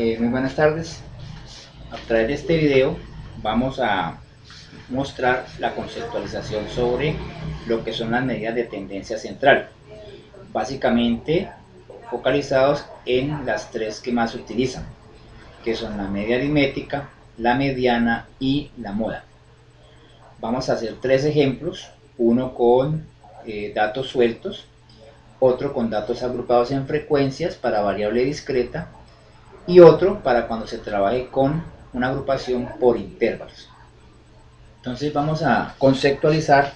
Muy buenas tardes. A través de este video vamos a mostrar la conceptualización sobre lo que son las medidas de tendencia central, básicamente focalizados en las tres que más se utilizan, que son la media aritmética, la mediana y la moda. Vamos a hacer tres ejemplos, uno con datos sueltos, otro con datos agrupados en frecuencias para variable discreta y otro para cuando se trabaje con una agrupación por intervalos. Entonces vamos a conceptualizar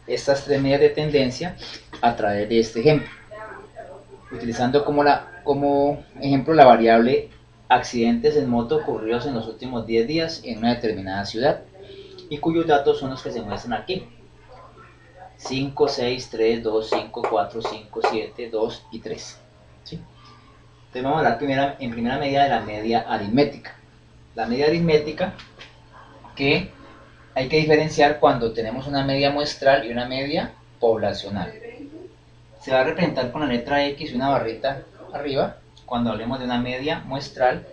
estas tres medidas de tendencia a través de este ejemplo, utilizando como ejemplo la variable accidentes en moto ocurridos en los últimos 10 días en una determinada ciudad y cuyos datos son los que se muestran aquí: 5, 6, 3, 2, 5, 4, 5, 7, 2 y 3. ¿Sí? Entonces vamos a hablar en primera medida de la media aritmética. La media aritmética, que hay que diferenciar cuando tenemos una media muestral y una media poblacional. Se va a representar con la letra X y una barrita arriba cuando hablemos de una media muestral,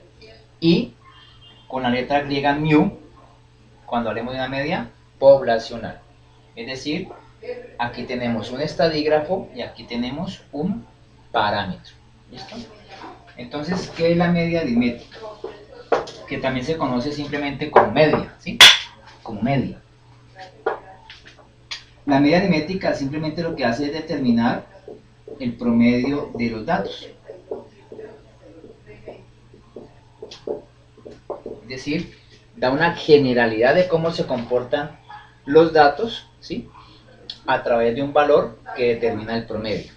y con la letra griega mu cuando hablemos de una media poblacional. Es decir, aquí tenemos un estadígrafo y aquí tenemos un parámetro. ¿Listo? Entonces, ¿qué es la media aritmética? Que también se conoce simplemente como media, ¿sí? Como media. La media aritmética simplemente lo que hace es determinar el promedio de los datos. Es decir, da una generalidad de cómo se comportan los datos, ¿sí?, a través de un valor que determina el promedio.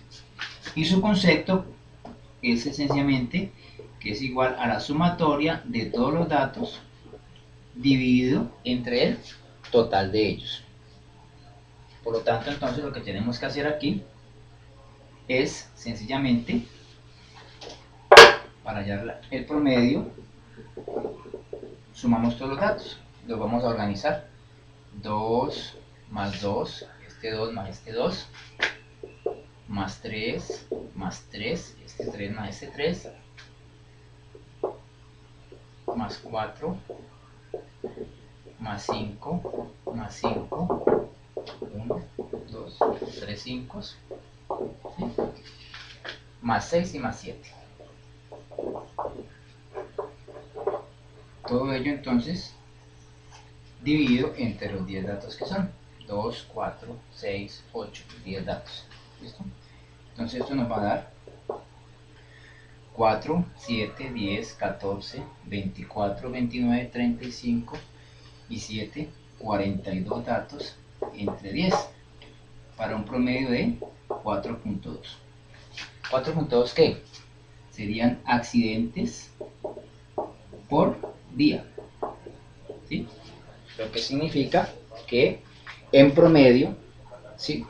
Y su concepto es esencialmente que es igual a la sumatoria de todos los datos dividido entre el total de ellos. Por lo tanto, entonces lo que tenemos que hacer aquí es sencillamente, para hallar el promedio, sumamos todos los datos, los vamos a organizar: 2 más 2, este 2 más este 2, más 3 más 3, este 3 más este 3, más 4, más 5, más 5, 1, 2, 3, 5, ¿sí?, más 6 y más 7. Todo ello entonces dividido entre los 10 datos que son 2, 4, 6, 8, 10 datos. ¿Listo? Entonces esto nos va a dar 4, 7, 10, 14, 24, 29, 35 y 7, 42 datos entre 10, para un promedio de 4.2. 4.2 ¿qué? Serían accidentes por día, ¿sí? Lo que significa que en promedio, ¿sí?,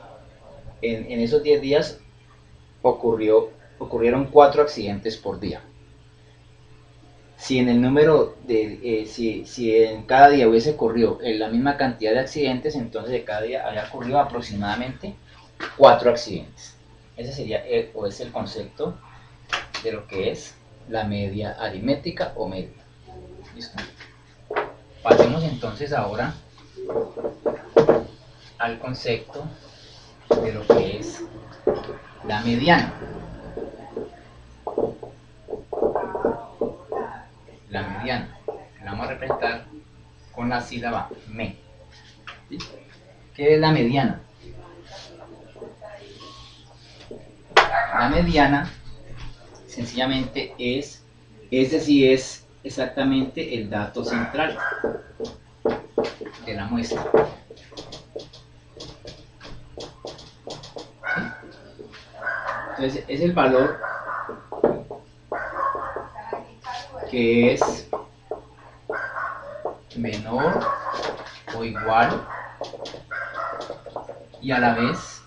en esos 10 días ocurrieron 4 accidentes por día. Si en el número de si en cada día hubiese ocurrido la misma cantidad de accidentes, entonces de cada día había ocurrido aproximadamente 4 accidentes. Ese sería o es el concepto de lo que es la media aritmética o media. ¿Listo? Pasemos entonces ahora al concepto de lo que es la mediana. La mediana la vamos a representar con la sílaba me. ¿Sí? ¿Qué es la mediana? La mediana sencillamente es exactamente el dato central de la muestra. ¿Sí? Entonces es el valor que es menor o igual y a la vez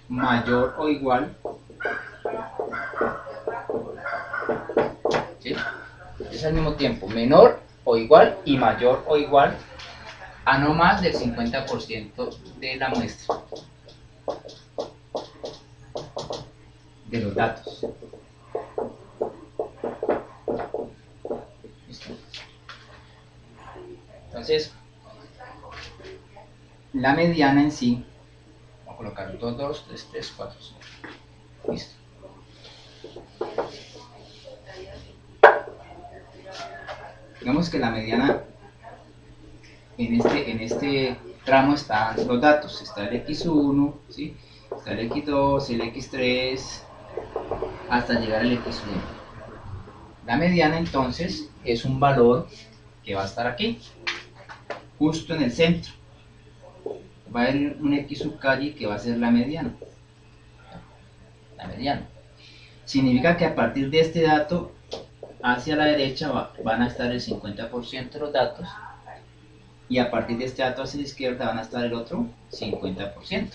mayor o igual, ¿sí?, es al mismo tiempo menor o igual y mayor o igual a no más del 50% de la muestra de los datos. Entonces, la mediana en sí, vamos a colocar 2, 2, 3, 3, 4, 5. Listo. Digamos que la mediana en este tramo están los datos. Está el x1, ¿sí? Está el x2, el x3, hasta llegar al x1. La mediana entonces es un valor que va a estar aquí, justo en el centro. Va a haber un x sub k que va a ser la mediana. La mediana. Significa que a partir de este dato, hacia la derecha van a estar el 50% de los datos, y a partir de este dato hacia la izquierda van a estar el otro 50%.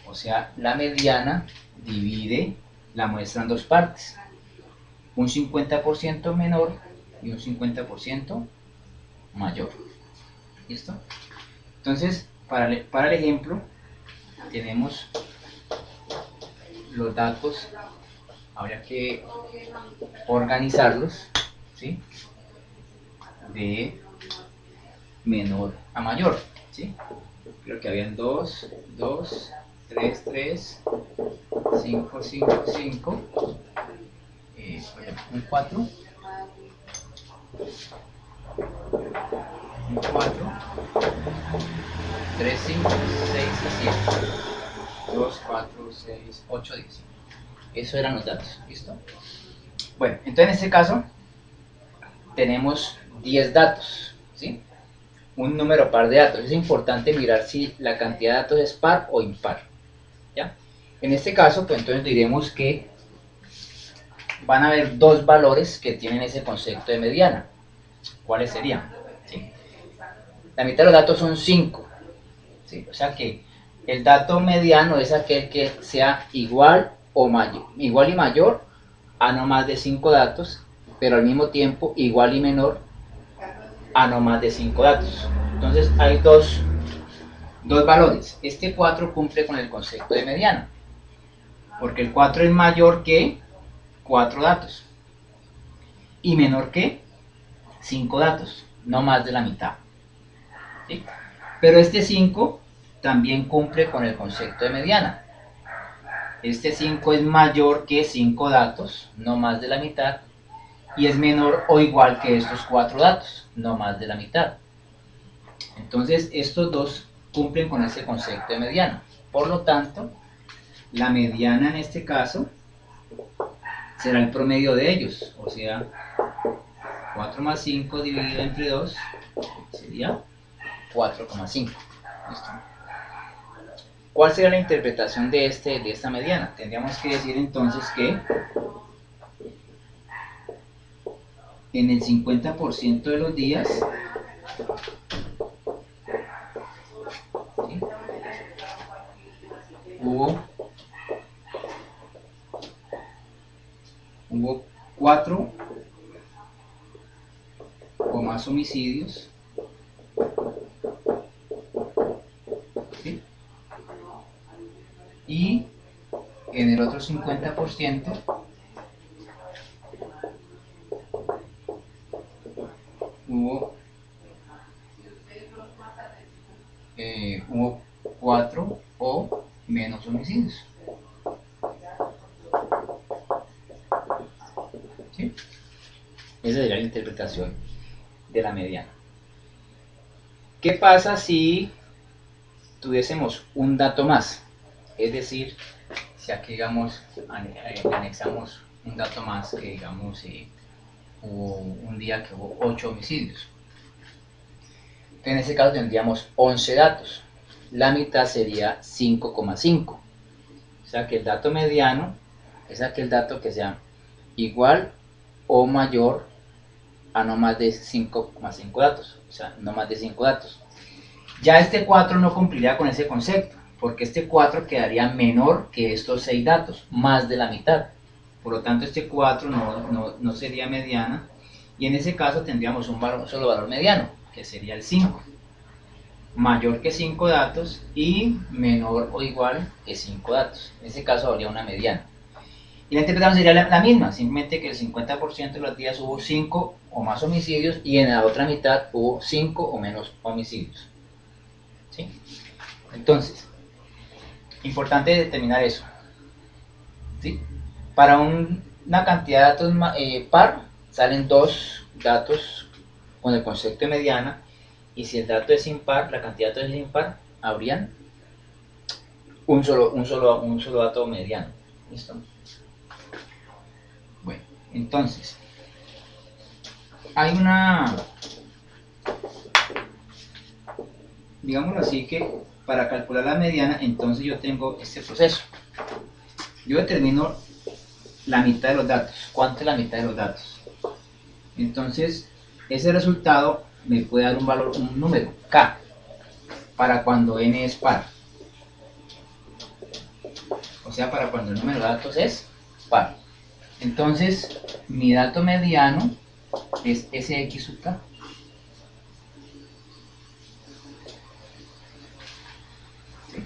O sea, la mediana divide la muestra en dos partes, un 50% menor y un 50% mayor. ¿Listo? Entonces, para el ejemplo, tenemos los datos, habría que organizarlos, ¿sí? De menor a mayor, ¿sí? Creo que habían 2, 2, 3, 3, 5, 5, 5, un 4, un 4, 3, 5, 6 y 7, 2, 4, 6, 8, 10. Eso eran los datos, ¿listo? Bueno, entonces en este caso tenemos 10 datos, ¿sí? Un número par de datos. Es importante mirar si la cantidad de datos es par o impar, ¿ya? En este caso, pues entonces diremos que van a haber dos valores que tienen ese concepto de mediana. ¿Cuáles serían? ¿Sí? La mitad de los datos son 5, ¿sí? O sea que el dato mediano es aquel que sea igual o mayor, igual y mayor a no más de 5 datos, pero al mismo tiempo igual y menor a no más de 5 datos. Entonces hay dos valores. Este 4 cumple con el concepto de mediana, porque el 4 es mayor que 4 datos y menor que 5 datos, no más de la mitad, ¿sí? Pero este 5 también cumple con el concepto de mediana. Este 5 es mayor que 5 datos, no más de la mitad, y es menor o igual que estos 4 datos, no más de la mitad. Entonces estos dos cumplen con ese concepto de mediana. Por lo tanto, la mediana en este caso será el promedio de ellos, o sea, 4 más 5 dividido entre 2 sería 4,5. ¿Listo? ¿Cuál sería la interpretación de esta mediana? Tendríamos que decir entonces que en el 50% de los días, ¿sí?, hubo 4 o más homicidios, ¿sí?, y en el otro 50% hubo 4 o menos homicidios, ¿sí? Esa sería la interpretación de la mediana. ¿Qué pasa si tuviésemos un dato más? Es decir, si aquí digamos anexamos un dato más, que digamos hubo un día que hubo 8 homicidios. En ese caso tendríamos 11 datos. La mitad sería 5,5. O sea que el dato mediano es aquel dato que sea igual o mayor a no más de 5,5 datos. O sea, no más de 5 datos. Ya este 4 no cumpliría con ese concepto, porque este 4 quedaría menor que estos 6 datos, más de la mitad. Por lo tanto, este 4 no sería mediana, y en ese caso tendríamos un solo valor mediano, que sería el 5. Mayor que 5 datos y menor o igual que 5 datos. En ese caso habría una mediana. Y la interpretación sería la misma, simplemente que el 50% de los días hubo 5 o más homicidios y en la otra mitad hubo 5 o menos homicidios. ¿Sí? Entonces, importante determinar eso. ¿Sí? Para una cantidad de datos par, salen dos datos con el concepto de mediana, y si el dato es impar, la cantidad de datos es impar, habrían un solo dato mediano. ¿Listo? Bueno, entonces, hay digámoslo así, que para calcular la mediana, entonces yo tengo este proceso. Yo determino la mitad de los datos. ¿Cuánto es la mitad de los datos? Entonces, ese resultado me puede dar un valor, un número, k, para cuando n es par. O sea, para cuando el número de datos es par. Entonces, mi dato mediano es Sx sub k. ¿Sí?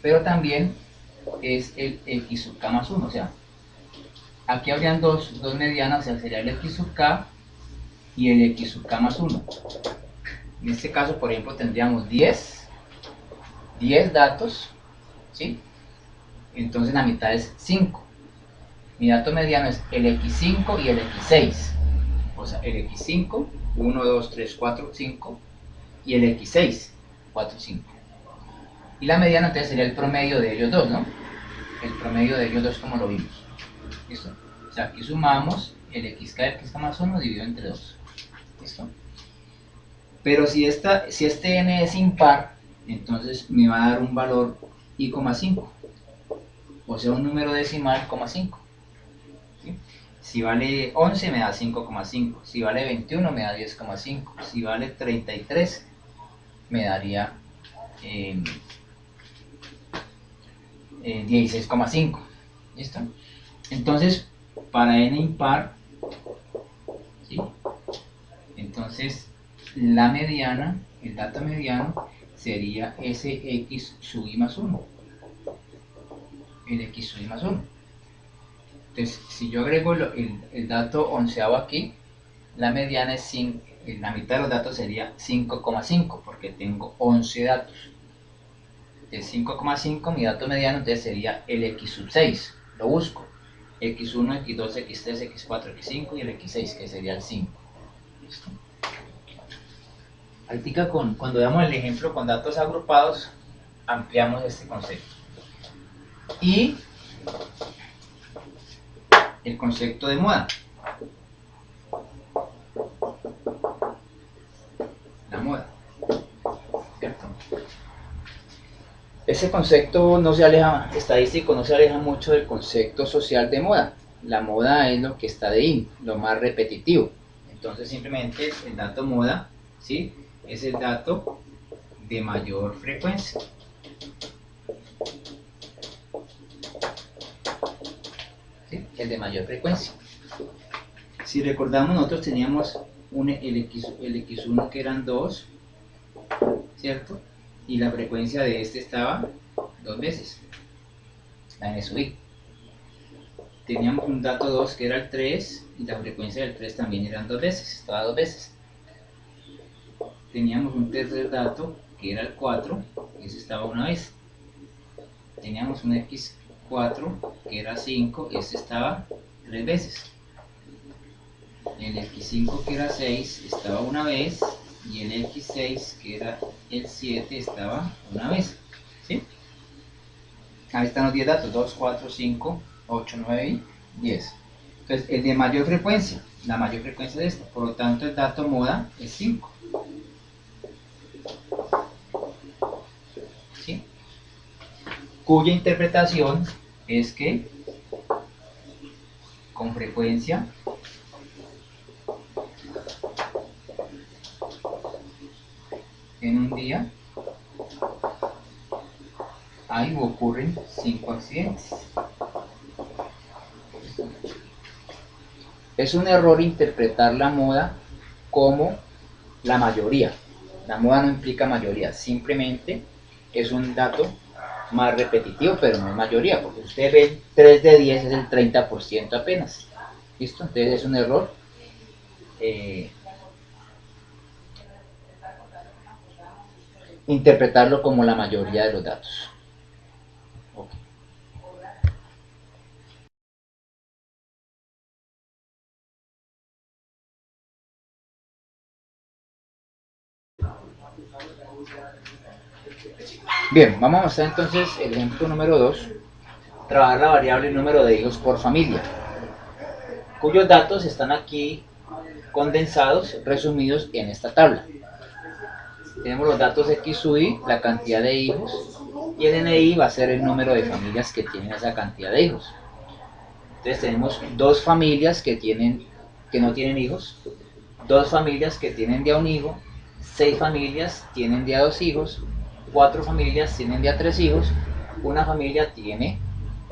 Pero también es el x sub k más 1. O sea, aquí habrían dos medianas, o sea, sería el x sub k y el x sub k más 1. En este caso, por ejemplo, tendríamos 10 datos, ¿sí? Entonces la mitad es 5. Mi dato mediano es el x5 y el x6. O sea, el x5, 1, 2, 3, 4, 5. Y el x6, 4, 5. Y la mediana entonces sería el promedio de ellos dos, ¿no? El promedio de ellos dos, como lo vimos. ¿Listo? O sea, aquí sumamos el xk y el xk más 1 dividido entre 2. ¿Listo? Pero si este n es impar, entonces me va a dar un valor i,5. O sea, un número decimal, 5. ¿Sí? Si vale 11 me da 5,5. Si vale 21 me da 10,5. Si vale 33 me daría 16,5. ¿Listo? Entonces, para n impar, ¿sí? Entonces, la mediana, el dato mediano, sería Sx sub i más 1. El x sub i más 1. Entonces, si yo agrego el dato onceavo aquí, la mediana es 5, la mitad de los datos sería 5,5, porque tengo 11 datos. De 5,5, mi dato mediano entonces sería el x sub 6. Lo busco. x1, x2, x3, x4, x5 y el x6, que sería el 5. ¿Listo? Ahorita cuando veamos el ejemplo con datos agrupados, ampliamos este concepto. Y el concepto de moda. La moda. ¿Cierto? Ese concepto no se aleja, estadístico, no se aleja mucho del concepto social de moda. La moda es lo que está de in, lo más repetitivo. Entonces simplemente el dato moda, ¿sí?, es el dato de mayor frecuencia. ¿Sí? El de mayor frecuencia. Si recordamos, nosotros teníamos el X1 que eran 2, ¿cierto? Y la frecuencia de este estaba 2 veces, la n sub i. Teníamos un dato 2 que era el 3 y la frecuencia del 3 también eran 2 veces, estaba 2 veces. Teníamos un tercer dato que era el 4, ese estaba una vez. Teníamos un x4 que era 5, ese estaba 3 veces. El x5 que era 6 estaba una vez, y el x6 que era el 7 estaba una vez. ¿Sí? Ahí están los 10 datos: 2, 4, 5, 8, 9 y 10. Entonces, el de mayor frecuencia, la mayor frecuencia de esta, por lo tanto el dato moda es 5. ¿Sí? Cuya interpretación es que con frecuencia en un día hay o ocurren 5 accidentes. Es un error interpretar la moda como la mayoría. La moda no implica mayoría, simplemente es un dato más repetitivo, pero no es mayoría, porque usted ve 3 de 10 es el 30% apenas. ¿Listo? Entonces es un error. Interpretarlo como la mayoría de los datos. Okay. Bien, vamos a mostrar entonces el ejemplo número 2. Trabajar la variable número de hijos por familia, cuyos datos están aquí condensados, resumidos en esta tabla. Tenemos los datos X sub I, la cantidad de hijos, y el NI va a ser el número de familias que tienen esa cantidad de hijos. Entonces tenemos dos familias que no tienen hijos, dos familias que tienen de a un hijo, 6 familias tienen de a 2 hijos, 4 familias tienen de a 3 hijos, una familia tiene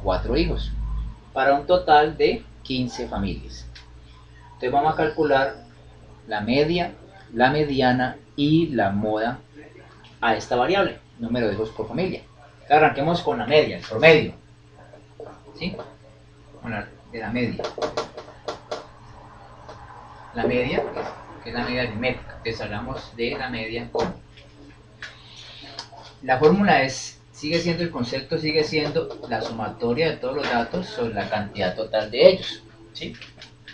4 hijos, para un total de 15 familias. Entonces vamos a calcular la media, la mediana y la moda a esta variable, número de hijos por familia. Arranquemos con la media, el promedio, ¿sí? De la media. La media, que es la media aritmética. Entonces hablamos de la media con... La fórmula sigue siendo, el concepto sigue siendo la sumatoria de todos los datos sobre la cantidad total de ellos, ¿sí?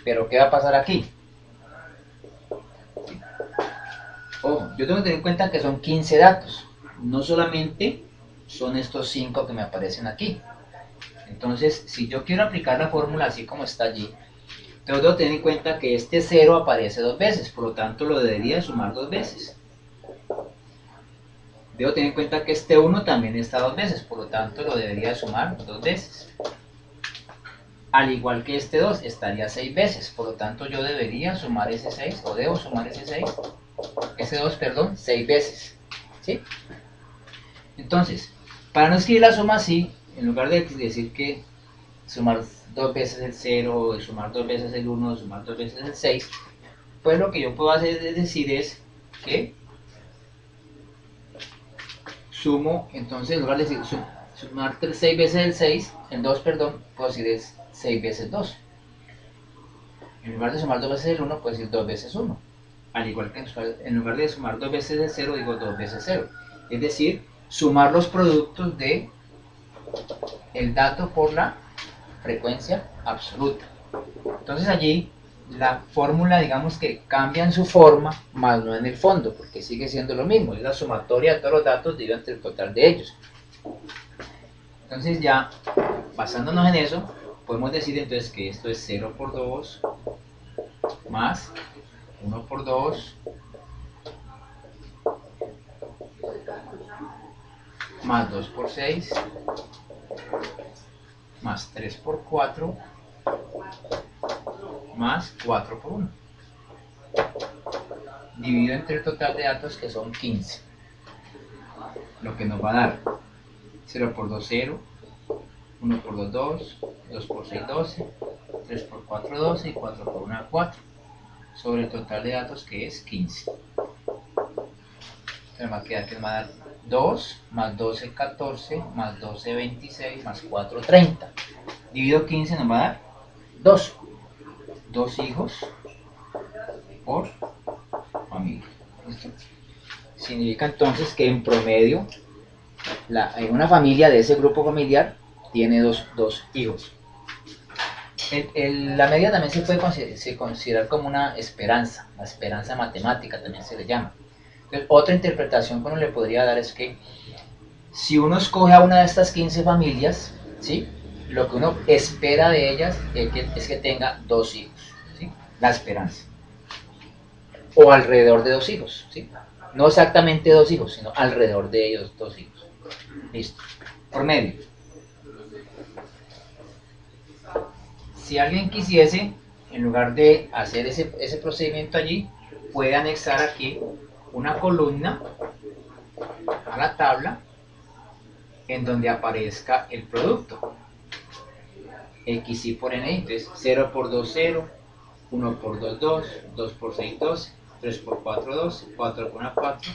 Pero ¿qué va a pasar aquí? Ojo, yo tengo que tener en cuenta que son 15 datos, no solamente son estos 5 que me aparecen aquí. Entonces, si yo quiero aplicar la fórmula así como está allí, tengo que tener en cuenta que este 0 aparece 2 veces, por lo tanto lo debería sumar 2 veces. Debo tener en cuenta que este 1 también está 2 veces, por lo tanto lo debería sumar 2 veces. Al igual que este 2, estaría 6 veces, por lo tanto yo debería sumar ese 6, o debo sumar ese 2, perdón, 6 veces, ¿sí? Entonces, para no escribir la suma así, en lugar de decir que sumar 2 veces el 0, sumar 2 veces el 1, sumar 2 veces el 6, pues lo que yo puedo hacer es decir que sumo, entonces en lugar de decir sumar 6 veces el 6, el 2, perdón, puedo decir es 6 veces 2. En lugar de sumar 2 veces el 1, puedo decir 2 veces 1. Al igual que en lugar de sumar 2 veces el 0, digo 2 veces 0. Es decir, sumar los productos de el dato por la frecuencia absoluta. Entonces allí la fórmula, digamos que cambia en su forma, más no en el fondo, porque sigue siendo lo mismo, es la sumatoria de todos los datos dividido entre el total de ellos. Entonces ya, basándonos en eso, podemos decir entonces que esto es 0 por 2 más 1 por 2 más 2 por 6 más 3 por 4 más 4 por 1, dividido entre el total de datos, que son 15, lo que nos va a dar 0 por 2 0, 1 por 2 2, 2 por 6 12, 3 por 4 12 y 4 por 1 4, sobre el total de datos, que es 15. Entonces va a quedar que nos va a dar 2 más 12 14 más 12 26 más 4 30, dividido 15 nos va a dar 2 hijos por familia. ¿Listo? Significa entonces que en promedio una familia de ese grupo familiar tiene dos hijos. La media también se puede considerar como una esperanza, la esperanza matemática también se le llama. Entonces, otra interpretación que uno le podría dar es que si uno escoge a una de estas 15 familias, ¿sí?, lo que uno espera de ellas es que tenga 2 hijos, ¿sí?, la esperanza. O alrededor de 2 hijos, ¿sí? No exactamente 2 hijos, sino alrededor de ellos 2 hijos. Listo. Por medio. Si alguien quisiese, en lugar de hacer ese procedimiento allí, puede anexar aquí una columna a la tabla en donde aparezca el producto. XY por NI, entonces 0 por 2 0, 1 por 2 2, 2 por 6 12, 3 por 4 12, 4 por 1 4,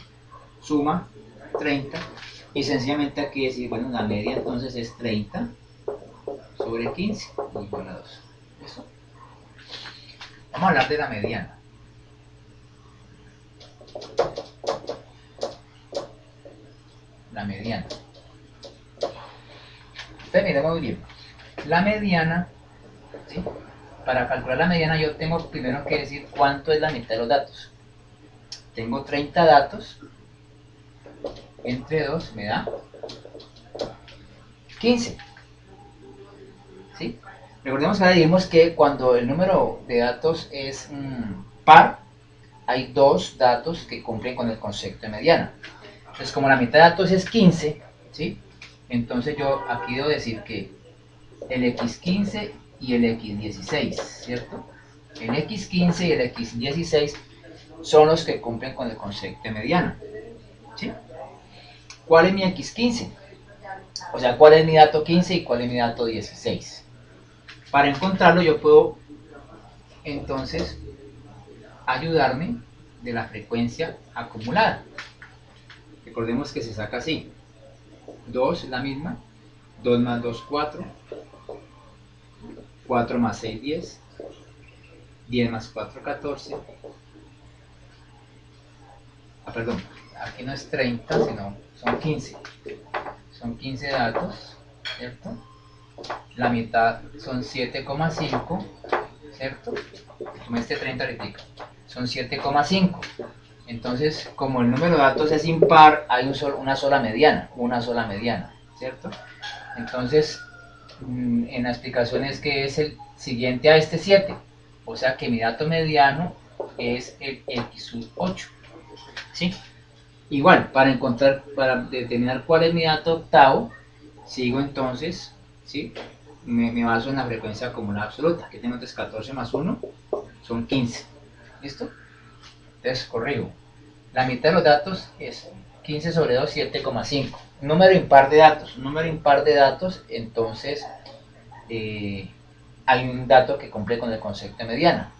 suma 30, y sencillamente aquí decir, bueno, la media entonces es 30 sobre 15 igual a 2. ¿Eso? Vamos a hablar de la mediana. La mediana. Entonces miremos muy bien. La mediana, ¿sí? Para calcular la mediana yo tengo primero que decir cuánto es la mitad de los datos. Tengo 30 datos, entre 2 me da 15. ¿Sí? Recordemos que ahora dijimos que cuando el número de datos es par, hay dos datos que cumplen con el concepto de mediana. Entonces, como la mitad de datos es 15, ¿sí? Entonces yo aquí debo decir que el x15 y el x16, ¿cierto? El x15 y el x16 son los que cumplen con el concepto de mediana, ¿sí? ¿Cuál es mi x15? O sea, ¿cuál es mi dato 15 y cuál es mi dato 16? Para encontrarlo yo puedo entonces ayudarme de la frecuencia acumulada. Recordemos que se saca así. 2 es la misma, 2 más 2, 4, 4 más 6, 10, 10 más 4, 14. Perdón, aquí no es 30, sino son 15. Son 15 datos, ¿cierto? La mitad son 7,5, ¿cierto? Como este 30 ahorita, son 7,5. Entonces, como el número de datos es impar, hay una sola mediana, ¿cierto? Entonces, en la explicación es que es el siguiente a este 7, o sea que mi dato mediano es el x sub 8, ¿sí? Igual, para determinar cuál es mi dato octavo, sigo entonces, ¿sí? Me baso en la frecuencia acumulada absoluta, que tengo entonces 14 más 1, son 15, ¿listo? Entonces corrijo, la mitad de los datos es 15 sobre 2, 7,5. Número impar de datos, entonces hay un dato que cumple con el concepto de mediana.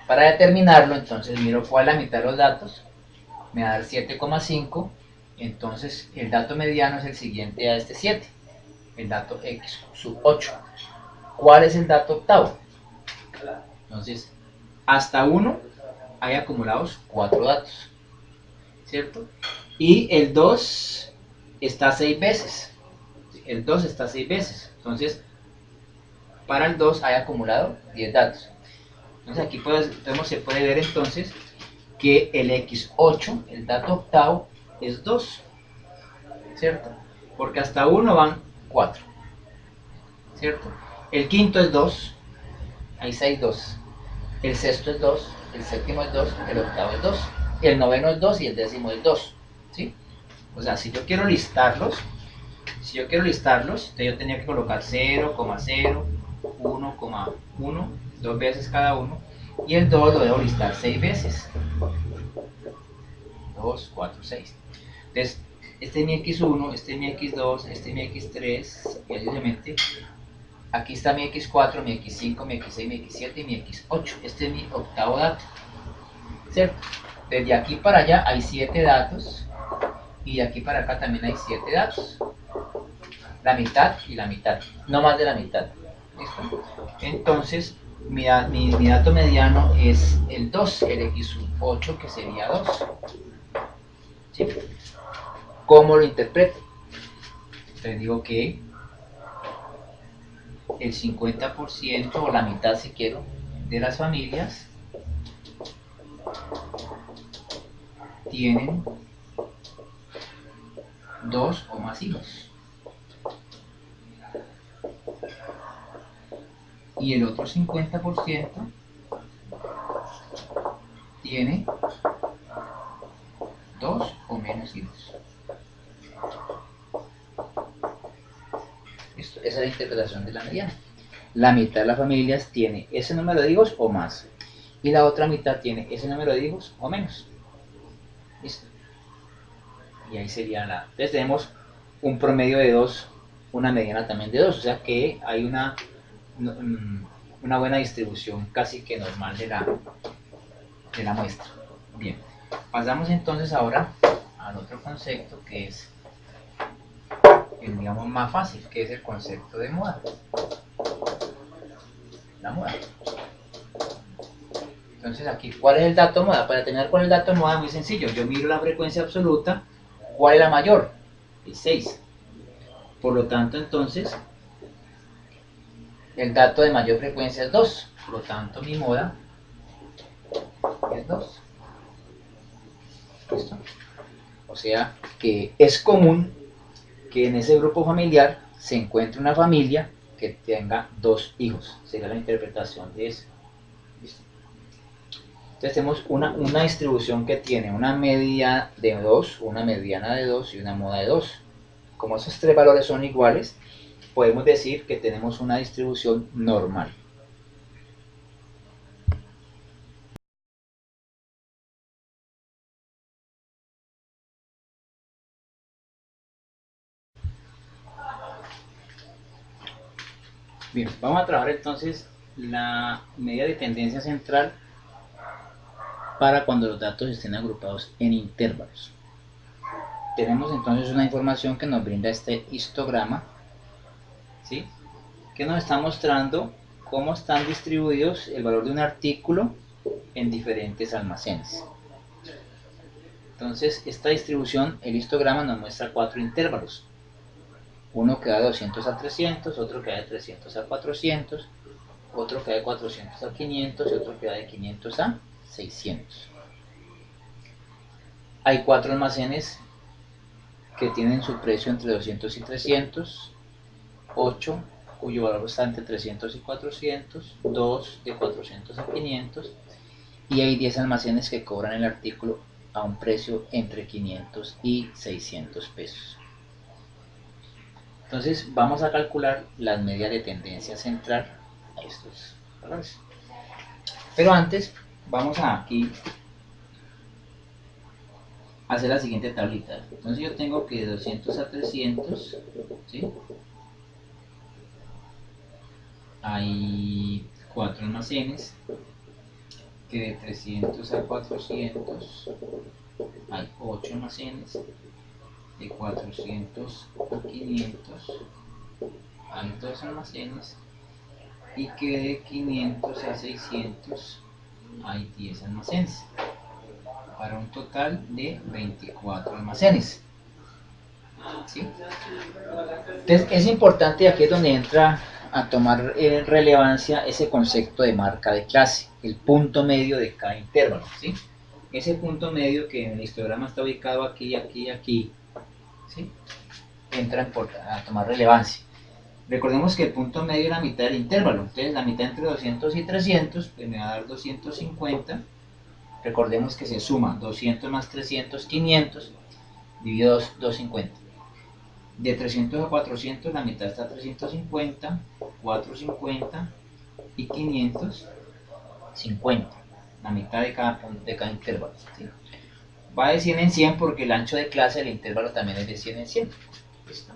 Para determinarlo, entonces miro cuál es la mitad de los datos, me va a dar 7,5, entonces el dato mediano es el siguiente a este 7, el dato x sub 8. ¿Cuál es el dato octavo? Entonces, hasta 1 hay acumulados 4 datos, ¿cierto? Y el 2 está 6 veces. El 2 está 6 veces. Entonces, para el 2 hay acumulado 10 datos. Entonces, aquí se puede ver entonces que el x8, el dato octavo, es 2, ¿cierto? Porque hasta 1 van 4, ¿cierto? El quinto es 2, hay 6 2. El sexto es 2, el séptimo es 2, el octavo es 2, el noveno es 2 y el décimo es 2, ¿sí? O sea, si yo quiero listarlos, entonces yo tenía que colocar 0,0, 1,1, 2 veces cada uno, y el 2 lo debo listar 6 veces. 2, 4, 6. Entonces, este es mi x1, este es mi x2, este es mi x3, y así obviamente. Aquí está mi x4, mi x5, mi x6, mi x7 y mi x8. Este es mi octavo dato, ¿cierto? Desde aquí para allá hay 7 datos y de aquí para acá también hay 7 datos. La mitad y la mitad, no más de la mitad. ¿Listo? Entonces, mi dato mediano es el 2, el x8 que sería 2. ¿Sí? ¿Cómo lo interpreto? Entonces digo que el 50% o la mitad si quiero de las familias tienen 2 o más hijos y el otro 50% tiene 2 o menos hijos. Esa es la interpretación de la mediana. La mitad de las familias tiene ese número de hijos o más y la otra mitad tiene ese número de hijos o menos. ¿Listo? Y ahí sería la... Entonces tenemos un promedio de 2, una mediana también de 2, o sea que hay una buena distribución casi que normal de la muestra. Bien, pasamos entonces ahora al otro concepto que es el, digamos, más fácil, que es el concepto de moda. La moda. Entonces aquí, ¿cuál es el dato moda? Para tener cuál es el dato moda es muy sencillo. Yo miro la frecuencia absoluta. ¿Cuál es la mayor? Es 6. Por lo tanto, entonces, el dato de mayor frecuencia es 2. Por lo tanto, mi moda es 2. ¿Listo? O sea, que es común que en ese grupo familiar se encuentre una familia que tenga 2 hijos. Sería la interpretación de eso. ¿Listo? Entonces tenemos una distribución que tiene una media de 2, una mediana de 2 y una moda de 2. Como esos tres valores son iguales, podemos decir que tenemos una distribución normal. Bien, vamos a trabajar entonces la medida de tendencia central para cuando los datos estén agrupados en intervalos. Tenemos entonces una información que nos brinda este histograma, ¿sí? Que nos está mostrando cómo están distribuidos el valor de un artículo en diferentes almacenes. Entonces, esta distribución, el histograma nos muestra 4 intervalos. Uno que va de 200 a 300, otro que va de 300 a 400, otro que va de 400 a 500 y otro que va de 500 a 600. Hay 4 almacenes que tienen su precio entre 200 y 300, 8 cuyo valor está entre 300 y 400, 2 de 400 a 500 y hay 10 almacenes que cobran el artículo a un precio entre 500 y 600 pesos. Entonces vamos a calcular las medidas de tendencia central a estos valores. Pero antes vamos a aquí hacer la siguiente tablita. Entonces yo tengo que de 200 a 300, ¿sí? Hay 4 almacenes, que de 300 a 400 hay 8 almacenes, de 400 a 500 hay 2 almacenes y que de 500 a 600 hay 10 almacenes, para un total de 24 almacenes. ¿Sí? Entonces es importante, y aquí es donde entra a tomar relevancia ese concepto de marca de clase, el punto medio de cada intervalo, ¿sí? Ese punto medio que en el histograma está ubicado aquí, aquí y aquí, ¿sí? Entra a tomar relevancia. Recordemos que el punto medio es la mitad del intervalo, entonces la mitad entre 200 y 300 pues me va a dar 250. Recordemos que se suma 200 más 300, 500, dividido 250. De 300 a 400 la mitad está 350, 450 y 550. La mitad de cada intervalo, ¿sí? Va de 100 en 100 porque el ancho de clase del intervalo también es de 100 en 100. ¿Listo?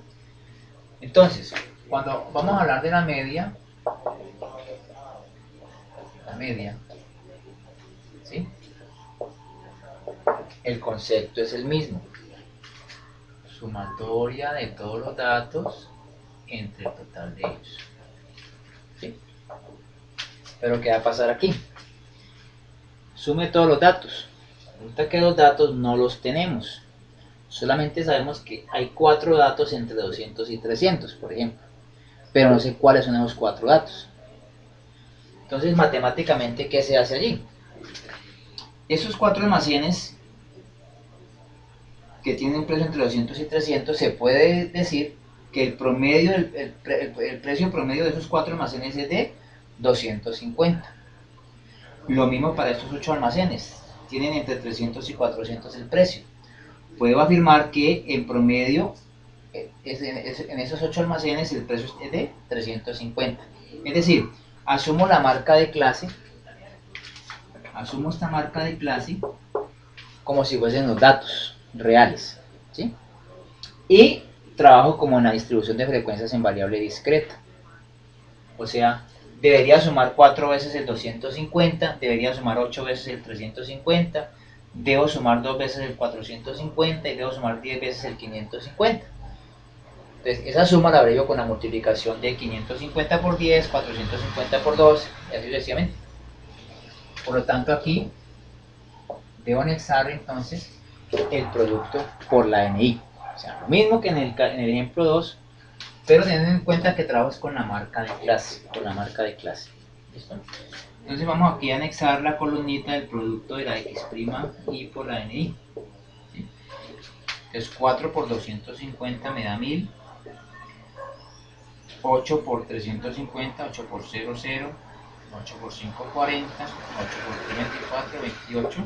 Entonces, cuando vamos a hablar de la media, ¿sí? El concepto es el mismo. Sumatoria de todos los datos entre el total de ellos. ¿Sí? Pero ¿qué va a pasar aquí? Sume todos los datos. Resulta que los datos no los tenemos. Solamente sabemos que hay 4 datos entre 200 y 300, por ejemplo. Pero no sé cuáles son esos 4 datos. Entonces, matemáticamente, ¿qué se hace allí? Esos 4 almacenes que tienen un precio entre 200 y 300, se puede decir que el promedio, el precio promedio de esos 4 almacenes es de 250. Lo mismo para estos 8 almacenes, tienen entre 300 y 400 el precio. Puedo afirmar que en promedio en esos 8 almacenes el precio es de 350. Es decir, asumo la marca de clase, asumo esta marca de clase como si fuesen los datos reales, ¿sí? Y trabajo como en la distribución de frecuencias en variable discreta. O sea, debería sumar 4 veces el 250, debería sumar 8 veces el 350, debo sumar 2 veces el 450 y debo sumar 10 veces el 550. Entonces, esa suma la abrevio con la multiplicación de 550 por 10, 450 por 2, y así sucesivamente. Por lo tanto aquí debo anexar entonces el producto por la NI. O sea, lo mismo que en el ejemplo 2, pero teniendo en cuenta que trabajo con la marca de clase. ¿Listo? Entonces vamos aquí a anexar la columnita del producto de la X' y por la NI. ¿Sí? Entonces 4 por 250 me da 1000. 8 por 350, 8 por 0, 0. 8 por 5, 40. 8 por 3, 24, 28.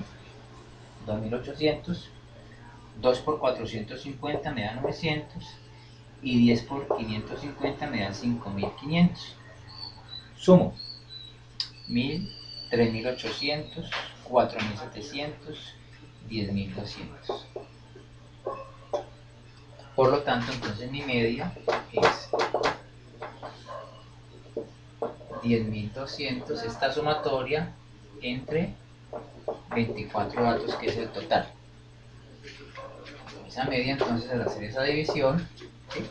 2800. 2 por 450 me da 900. Y 10 por 550 me da 5500. Sumo 1000, 3800, 4700, 10200. Por lo tanto, entonces mi media es 10200, esta sumatoria entre 24 datos, que es el total. Esa media, entonces, al hacer esa división, ¿sí?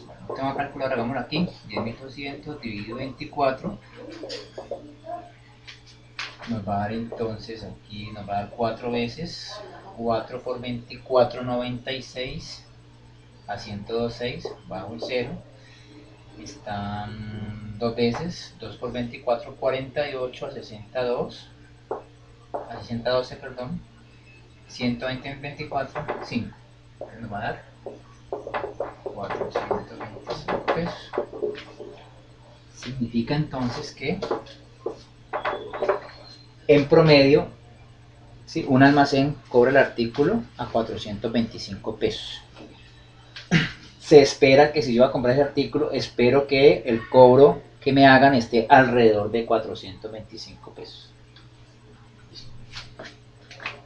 Bueno, no tengo que calcular, hagámoslo aquí. 10200 dividido 24 nos va a dar entonces aquí, nos va a dar 4 veces 4 por 24, 96 a 102.6 bajo el 0. Están 2 veces 2 por 24, 48 a 62 a 612, perdón. 120 en 24, 5. Nos va a dar 425 pesos. Significa entonces que en promedio, ¿sí?, un almacén cobra el artículo a 425 pesos. Se espera que si yo voy a comprar ese artículo, espero que el cobro que me hagan esté alrededor de 425 pesos.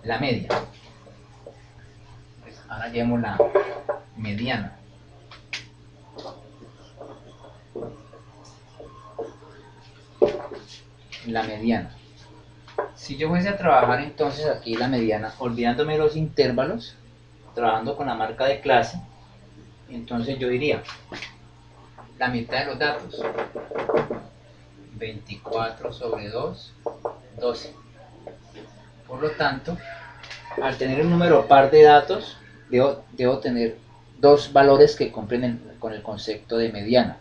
La media. Pues ahora llevamos la mediana. La mediana. Si yo fuese a trabajar entonces aquí la mediana, olvidándome los intervalos, trabajando con la marca de clase, entonces yo diría la mitad de los datos, 24 sobre 2, 12. Por lo tanto, al tener un número par de datos, debo tener dos valores que cumplen con el concepto de mediana.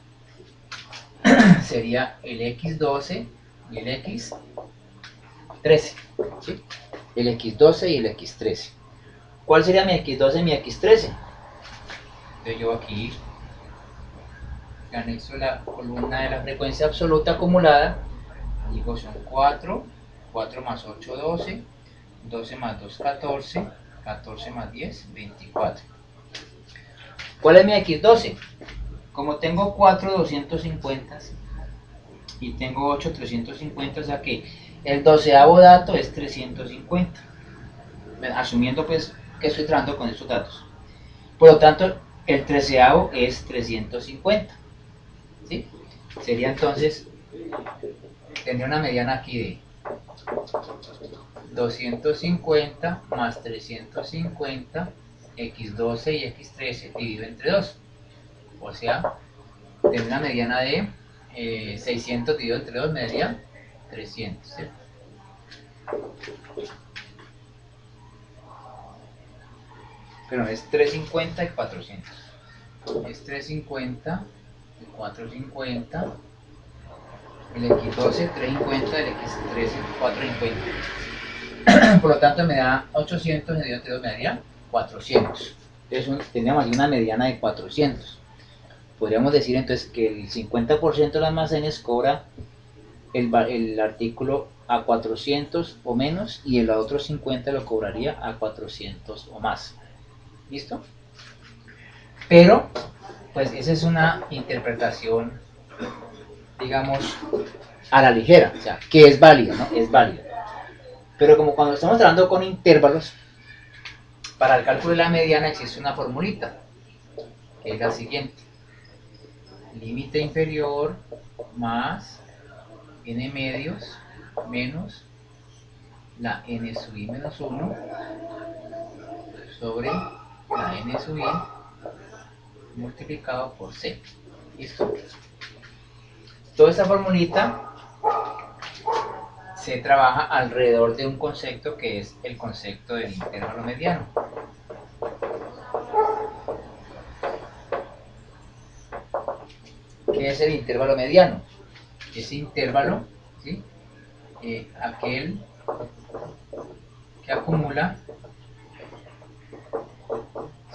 Sería el X12 y el X13. ¿Sí? El X12 y el X13. ¿Cuál sería mi X12 y mi X13? Entonces yo aquí anexo la columna de la frecuencia absoluta acumulada. Digo, son 4, 4 más 8, 12, 12 más 2, 14, 14 más 10, 24. ¿Cuál es mi X12? Como tengo 4 250 y tengo 8 350, o sea que el 12avo dato es 350. Asumiendo pues que estoy trabajando con estos datos. Por lo tanto, el 13avo es 350. ¿Sí? Sería entonces, tendría una mediana aquí de 250 más 350, X12 y X13 dividido entre 2. O sea, tendría una mediana de 600 dividido entre 2 me daría 300. ¿Sí? Pero es 350 y 400. Es 350 y 450. El X12, 350, el X13, 450. Por lo tanto me da 800 dividido entre 2 me daría 400. Entonces tenemos aquí una mediana de 400. Podríamos decir entonces que el 50% de los almacenes cobra el artículo a 400 o menos y el otro 50 lo cobraría a 400 o más. ¿Listo? Pero, pues esa es una interpretación, digamos, a la ligera, o sea, que es válida, ¿no? Es válida. Pero como cuando estamos trabajando con intervalos, para el cálculo de la mediana existe una formulita, que es la siguiente. Límite inferior más n medios menos la n sub i menos 1 sobre la n sub i multiplicado por c. ¿Listo? Toda esta formulita se trabaja alrededor de un concepto que es el concepto del intervalo mediano. ¿Qué es el intervalo mediano? Ese intervalo, ¿sí? Aquel que acumula,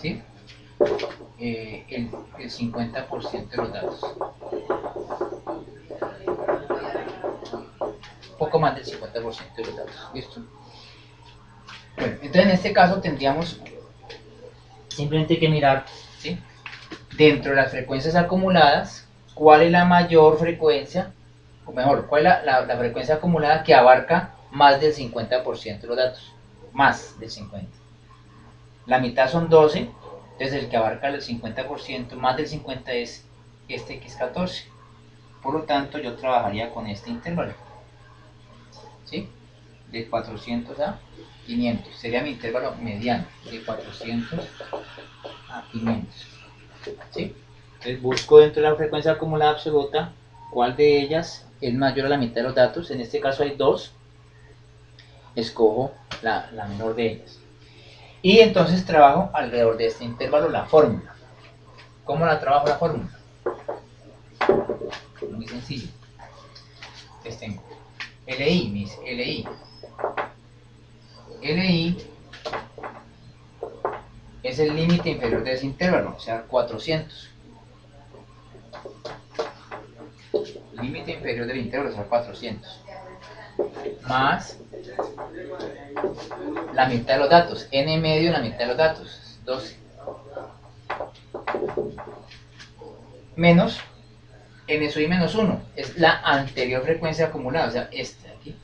¿sí? El 50% de los datos. Poco más del 50% de los datos. ¿Listo? Bueno, entonces en este caso tendríamos simplemente que mirar, ¿sí? Dentro de las frecuencias acumuladas, cuál es la mayor frecuencia, o mejor, cuál es la frecuencia acumulada que abarca más del 50% de los datos. Más del 50%. La mitad son 12, entonces el que abarca el 50%, más del 50% es este que es 14. Por lo tanto, yo trabajaría con este intervalo, ¿sí? De 400 a 500. Sería mi intervalo mediano, de 400 a 500. ¿Sí? Entonces busco dentro de la frecuencia acumulada absoluta cuál de ellas es mayor a la mitad de los datos. En este caso hay dos. Escojo la menor de ellas. Y entonces trabajo alrededor de este intervalo la fórmula. ¿Cómo la trabajo la fórmula? Muy sencillo. Entonces tengo LI, mis LI. LI es el límite inferior de ese intervalo, o sea, 400. Límite inferior del intervalo, o sea, 400. Más la mitad de los datos, n medio la mitad de los datos, 12. Menos n sub i menos 1, es la anterior frecuencia acumulada, o sea, este de aquí.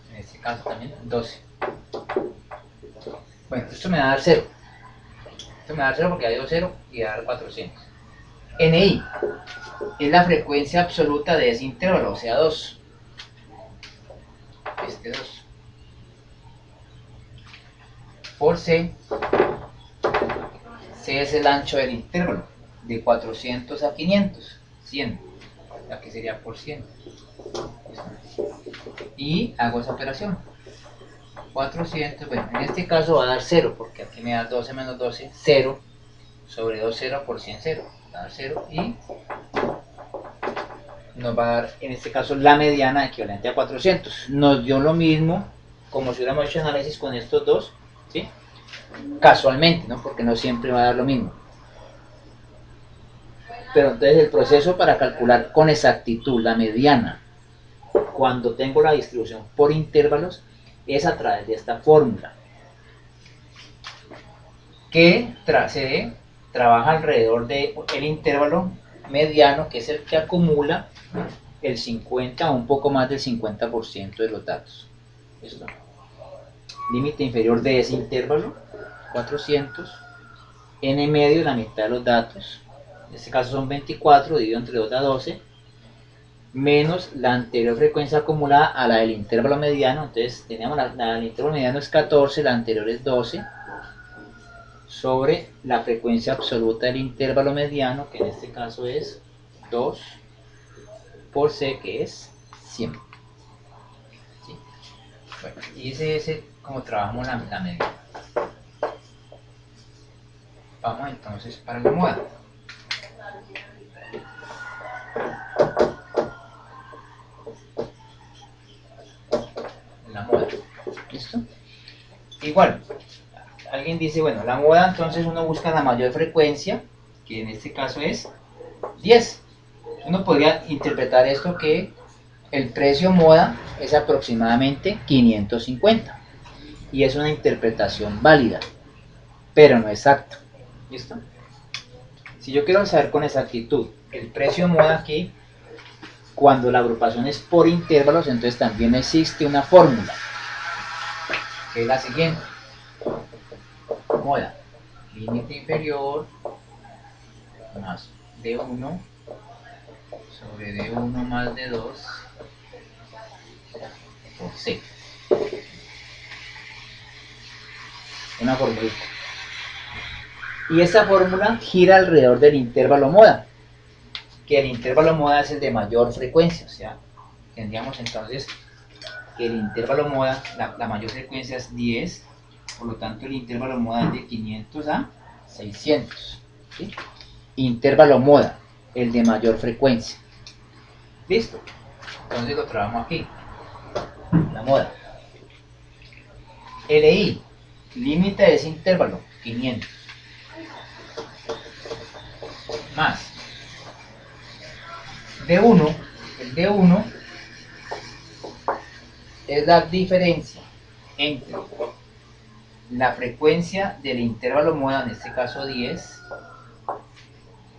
En este caso también, 12. Bueno, esto me va a dar 0. Esto me va a dar 0 porque ya dio 0 y va a dar 400. NI es la frecuencia absoluta de ese intervalo, o sea, 2. Este 2. Por C. C es el ancho del intervalo, de 400 a 500, 100, la que sería por 100. Y hago esa operación. 400, bueno, en este caso va a dar 0, porque aquí me da 12 menos 12, 0, sobre 2, 0 por 100, 0. Va a dar 0 y nos va a dar, en este caso, la mediana equivalente a 400. Nos dio lo mismo, como si hubiéramos hecho análisis con estos dos, ¿sí? Casualmente, ¿no? Porque no siempre va a dar lo mismo. Pero entonces el proceso para calcular con exactitud la mediana, cuando tengo la distribución por intervalos, es a través de esta fórmula, que se trabaja alrededor del intervalo mediano, que es el que acumula el 50 o un poco más del 50% de los datos. ¿Listo? Límite inferior de ese intervalo, 400, n medio la mitad de los datos, en este caso son 24, dividido entre 2 da 12, menos la anterior frecuencia acumulada a la del intervalo mediano. Entonces teníamos el intervalo mediano es 14, la anterior es 12, sobre la frecuencia absoluta del intervalo mediano, que en este caso es 2 por C, que es 100. ¿Sí? Bueno, y ese es como trabajamos la medida. Vamos entonces para la moda. La moda. ¿Listo? Igual, alguien dice, bueno, la moda entonces uno busca la mayor frecuencia, que en este caso es 10. Uno podría interpretar esto que el precio moda es aproximadamente 550. Y es una interpretación válida, pero no exacta. ¿Listo? Si yo quiero saber con exactitud el precio moda aquí, cuando la agrupación es por intervalos, entonces también existe una fórmula, que es la siguiente. Moda, límite inferior más D1 sobre D1 más D2 por C. Una formulita. Y esta fórmula gira alrededor del intervalo moda, que el intervalo moda es el de mayor frecuencia, o sea, tendríamos entonces que el intervalo moda, la mayor frecuencia es 10, por lo tanto el intervalo moda es de 500 a 600. ¿Sí? Intervalo moda, el de mayor frecuencia. Listo. Entonces lo trabajamos aquí. La moda. LI, límite de ese intervalo, 500. Más D1, el D1 es la diferencia entre la frecuencia del intervalo moda, en este caso 10,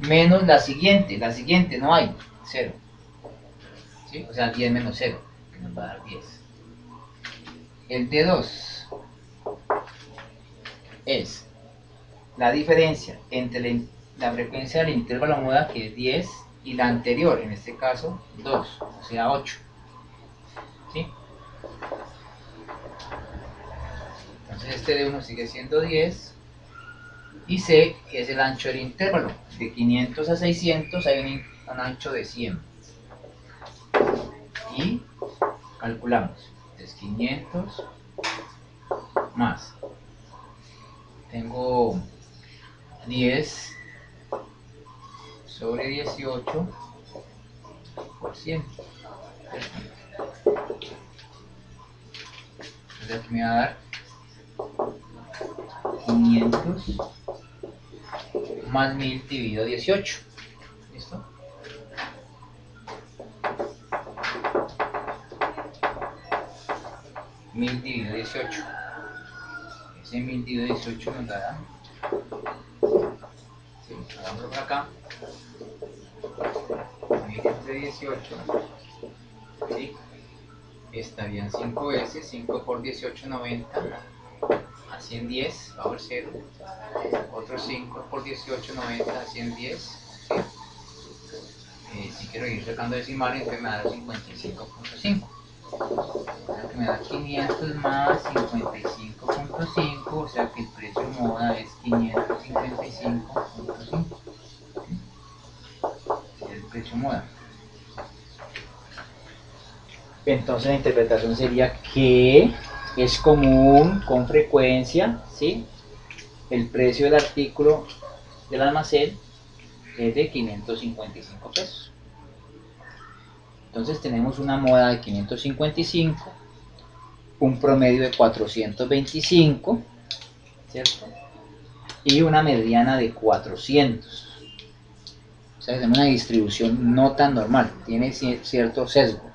menos la siguiente no hay, 0. ¿Sí? O sea, 10 menos 0, que nos va a dar 10. El D2 es la diferencia entre la frecuencia del intervalo moda, que es 10, y la anterior, en este caso 2, o sea 8. ¿Sí? Entonces este D1 sigue siendo 10, y C es el ancho del intervalo. De 500 a 600 hay un ancho de 100. Y calculamos. Entonces 500 más. Tengo 10 sobre 18 por 100. Entonces aquí me va a dar 500 más 1000 dividido 18. ¿Listo? Mil dividido 18. Ese 1000 dividido 18 nos dará. Sí, hagámoslo por acá. 1000 entre 18. ¿Sí? Estarían 5 veces. 5 por 18, 90. A 110, bajo el 0. Otro 5 por 18, 90, a 110. ¿Sí? Si quiero ir sacando decimales, entonces me da 55.5. Que me da 500 más 55.5, o sea que el precio moda es 555.5. Es el precio moda. Entonces la interpretación sería que es común, con frecuencia, ¿sí? El precio del artículo del almacén es de 555 pesos. Entonces tenemos una moda de 555, un promedio de 425, ¿cierto? Y una mediana de 400. O sea, tenemos una distribución no tan normal, tiene cierto sesgo.